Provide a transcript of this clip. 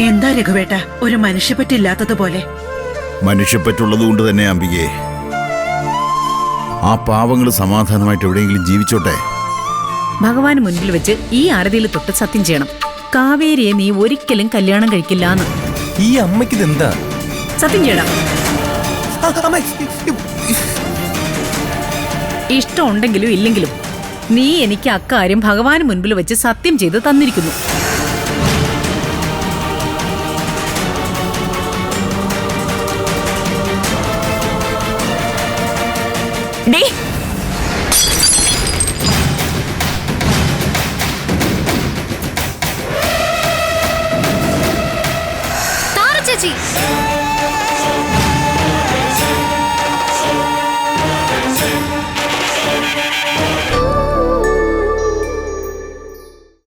എന്താ രഘുവേട്ട ഒരു മനുഷ്യപ്പറ്റില്ലാത്തതുപോലെ? മനുഷ്യപ്പറ്റുള്ളത് കൊണ്ട് തന്നെ അംബികയെ, ആ പാവങ്ങൾ സമാധാനമായിട്ട് എവിടെയെങ്കിലും ജീവിച്ചോട്ടെ. ഭഗവാന് മുൻപിൽ വെച്ച് ഈ ആരതിയിൽ തൊട്ട് സത്യം ചെയ്യണം, കാവേരിയെ നീ ഒരിക്കലും കല്യാണം കഴിക്കില്ലാന്ന്. ഈ അമ്മയ്ക്കിതെന്താ? സത്യം ചെയ്യണം. ഇഷ്ടം ഉണ്ടെങ്കിലും ഇല്ലെങ്കിലും നീ എനിക്ക് അക്കാര്യം ഭഗവാന് മുൻപിൽ വെച്ച് സത്യം ചെയ്ത് തന്നിരിക്കുന്നു. ചേച്ചി